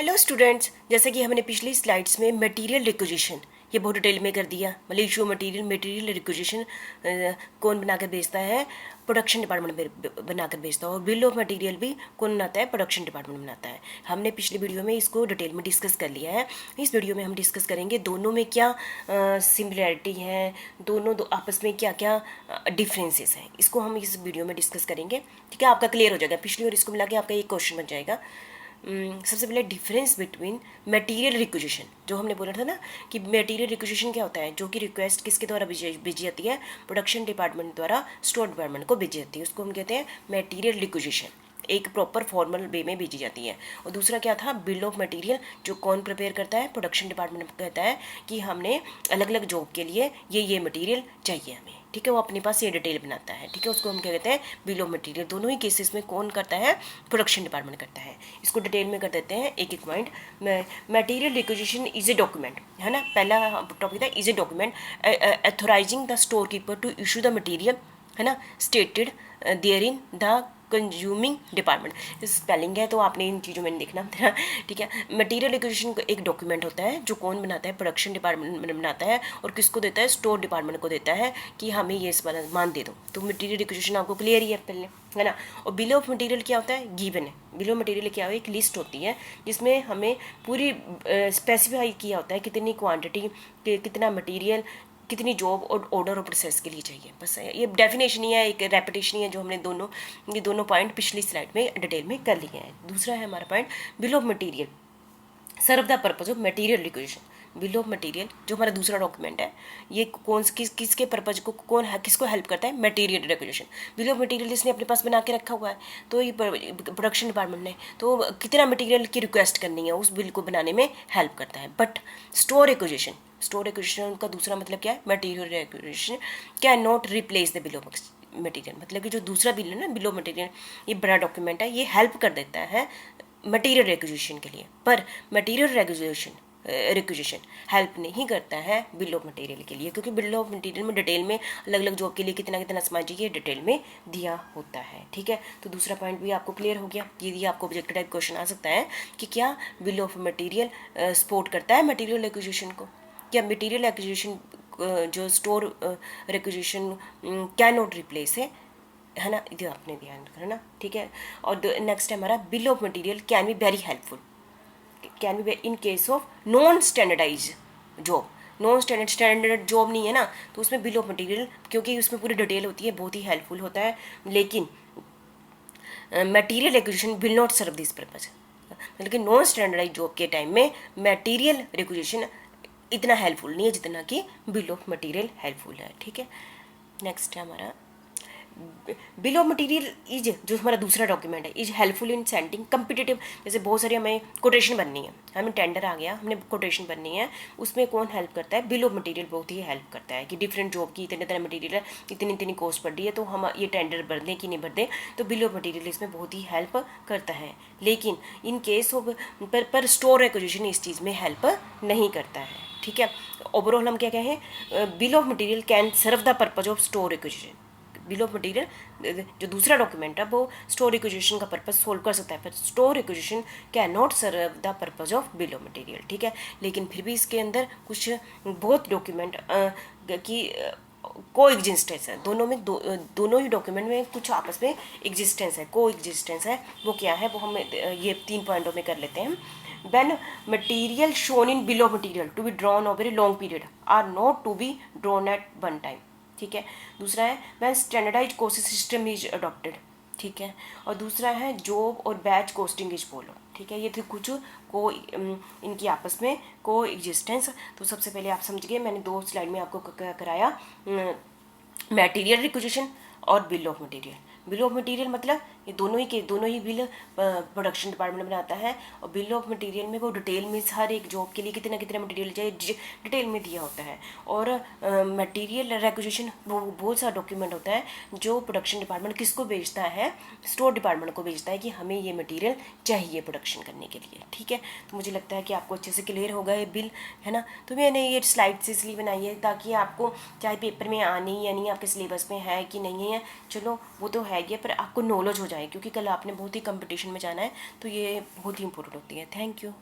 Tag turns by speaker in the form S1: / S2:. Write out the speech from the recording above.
S1: Hello students, जैसे कि हमने पिछली स्लाइड्स में मटेरियल रिक्विजिशन ये बहुत डिटेल में कर दिया। मतलब इशू मटेरियल रिक्विजिशन कौन बनाकर बेचता है? प्रोडक्शन डिपार्टमेंट बनाकर बेचता है। और बिल ऑफ मटेरियल भी कौन बनाता है? प्रोडक्शन डिपार्टमेंट बनाता है। हमने पिछले वीडियो में इसको डिटेल में डिस्कस कर लिया है। इस वीडियो में हम डिस्कस करेंगे दोनों में क्या सिमिलैरिटी है, दोनों आपस में क्या क्या डिफरेंसेस हैं। इसको हम इस वीडियो में डिस्कस करेंगे। ठीक है, आपका क्लियर हो जाएगा। पिछली और इसको मिला के आपका एक क्वेश्चन बन जाएगा। सबसे पहले डिफरेंस बिटवीन मटेरियल रिक्विजिशन, जो हमने बोला था ना कि मटेरियल रिक्विजिशन क्या होता है, जो कि रिक्वेस्ट किसके द्वारा भेजी जाती है? प्रोडक्शन डिपार्टमेंट द्वारा स्टोर डिपार्टमेंट को भेजी जाती है। उसको हम कहते हैं मटेरियल रिक्विजिशन, एक प्रॉपर फॉर्मल वे में भेजी जाती है। और दूसरा क्या था? बिल ऑफ मटेरियल, जो कौन प्रिपेयर करता है? प्रोडक्शन डिपार्टमेंट कहता है कि हमने अलग अलग जॉब के लिए ये मटेरियल चाहिए हमें। ठीक है, वो अपने पास ये डिटेल बनाता है। ठीक है, उसको हम क्या कहते हैं? Bill of material. दोनों ही केसेस में कौन करता है? प्रोडक्शन डिपार्टमेंट करता है। इसको डिटेल में कर देते हैं एक एक point. Material requisition is a document, है ना। पहला टॉपिक था is a document authorizing the store keeper to issue the material, है ना, stated there in the consuming department. Spelling है तो आपने इन चीज़ों में देखना। ठीक है, मटेरियल रिक्विजिशन एक डॉक्यूमेंट होता है जो कौन बनाता है? प्रोडक्शन डिपार्टमेंट बनाता है। और किसको देता है? स्टोर डिपार्टमेंट को देता है कि हमें ये सामान दे दो। तो मटेरियल रिक्विजिशन आपको क्लियर ही है पहले, है ना। और बिल ऑफ मटेरियल क्या होता है? गिवन है। बिल ऑफ मटेरियल क्या है? एक लिस्ट होती है जिसमें हमें पूरी स्पेसिफाई किया होता है कितनी क्वांटिटी, कितना मटेरियल, कितनी जॉब और ऑर्डर और प्रोसेस के लिए चाहिए। बस ये डेफिनेशन ही है, एक रेपिटेशन ही है जो हमने ये दोनों पॉइंट पिछली स्लाइड में डिटेल में कर लिए हैं। दूसरा है हमारा point bill of material serve the purpose of material requisition. Bill of material जो हमारा दूसरा डॉक्यूमेंट है, ये किसके पर्पज को किसको हेल्प करता है? Material requisition. Bill of material जिसने अपने पास बना के रखा हुआ है, तो ये प्रोडक्शन डिपार्टमेंट ने तो कितना मटेरियल की रिक्वेस्ट करनी है उस बिल को बनाने में हेल्प करता है। बट स्टोर एक्विजिशन का दूसरा मतलब क्या है? Material acquisition can not replace the bill of material. मतलब कि जो दूसरा बिल है ना, बिल ऑफ मटेरियल, ये बड़ा डॉक्यूमेंट है, ये हेल्प कर देता है मटेरियल रिक्विजिशन के लिए। पर मटेरियल रिक्विजिशन हेल्प नहीं करता है बिल ऑफ मटेरियल के लिए, क्योंकि बिल ऑफ मटेरियल में डिटेल में अलग अलग जॉब के लिए कितना कितना सामान चाहिए डिटेल में दिया होता है। ठीक है, तो दूसरा पॉइंट भी आपको क्लियर हो गया। ये आपको ऑब्जेक्टिव टाइप क्वेश्चन आ सकता है कि क्या बिल ऑफ मटेरियल सपोर्ट करता है मटेरियल एक्विजिशन को? क्या मटेरियल एक्विजिशन जो store requisition can not replace है ना, ये आपने ध्यान रखना ना। ठीक है, और नेक्स्ट है हमारा bill of material can be very helpful, can be in case of non standardize job. Non standard job नहीं है ना, तो उसमें बिल ऑफ मटेरियल, क्योंकि उसमें पूरी डिटेल होती है, बहुत ही हेल्पफुल होता है। लेकिन material acquisition will not serve this purpose. मतलब कि नॉन स्टैंडर्डाइज जॉब के टाइम में मटेरियल रिक्विजिशन इतना हेल्पफुल नहीं है जितना कि बिल ऑफ मटेरियल हेल्पफुल है। ठीक है, नेक्स्ट है हमारा बिल ऑफ मटेरियल इज, जो हमारा दूसरा डॉक्यूमेंट है, is helpful in sending competitive. जैसे बहुत सारी हमें कोटेशन बननी है, हमें टेंडर आ गया, हमने कोटेशन बननी है, उसमें कौन हेल्प करता है? बिल ऑफ मटेरियल बहुत ही हेल्प करता है कि डिफरेंट जॉब की इतने तरह मटेरियल है, इतनी इतनी कॉस्ट पड़ रही है, तो हम ये टेंडर भर दें कि नहीं भर दें, तो बिल ऑफ मटेरियल इसमें बहुत ही हेल्प करता है। लेकिन इन केस ऑफ पर स्टोर एक्विजिशन इस चीज़ में हेल्प नहीं करता है। ठीक है, ओवरऑल हम क्या कहें? Bill of material can serve the purpose of store acquisition. Bill of material जो दूसरा डॉक्यूमेंट है वो स्टोर एक्विजिशन का पर्पस सोल्व कर सकता है, पर store acquisition can not serve the purpose of bill of material. ठीक है, लेकिन फिर भी इसके अंदर कुछ बहुत डॉक्यूमेंट की को एग्जिस्टेंस है। दोनों में दोनों ही डॉक्यूमेंट में कुछ आपस में एग्जिस्टेंस है, को एग्जिस्टेंस है। वो क्या है? वो हम ये 3 पॉइंटों में कर लेते हैं। When material shown in bill of material to be drawn over a long period are not to be drawn at one time। ठीक है, दूसरा है when standardized costing system is adopted। ठीक है, और दूसरा है जॉब और बैच कॉस्टिंग इज फॉलो। ठीक है, ये थे कुछ को इनकी आपस में को एग्जिस्टेंस। तो सबसे पहले आप समझ गए, मैंने 2 स्लाइड में आपको कराया मटेरियल रिक्विजिशन और bill of material. Bill of material मतलब ये दोनों ही बिल प्रोडक्शन डिपार्टमेंट बनाता है, और बिल ऑफ मटेरियल में वो डिटेल में हर एक जॉब के लिए कितना कितना मटेरियल चाहिए डिटेल में दिया होता है। और मटेरियल रिक्विजिशन वो बहुत सारा डॉक्यूमेंट होता है जो प्रोडक्शन डिपार्टमेंट किसको भेजता है? स्टोर डिपार्टमेंट को भेजता है कि हमें ये मटेरियल चाहिए प्रोडक्शन करने के लिए। ठीक है, तो मुझे लगता है कि आपको अच्छे से क्लियर होगा ये बिल, है ना। तो मैंने ये स्लाइड्स इसलिए बनाई है ताकि आपको चाहे पेपर में आनी या नहीं, आपके सिलेबस में है कि नहीं है, चलो वो तो है ही, पर आपको नॉलेज हो जाए, क्योंकि कल आपने बहुत ही कंपटीशन में जाना है, तो ये बहुत ही इंपॉर्टेंट होती है। Thank you.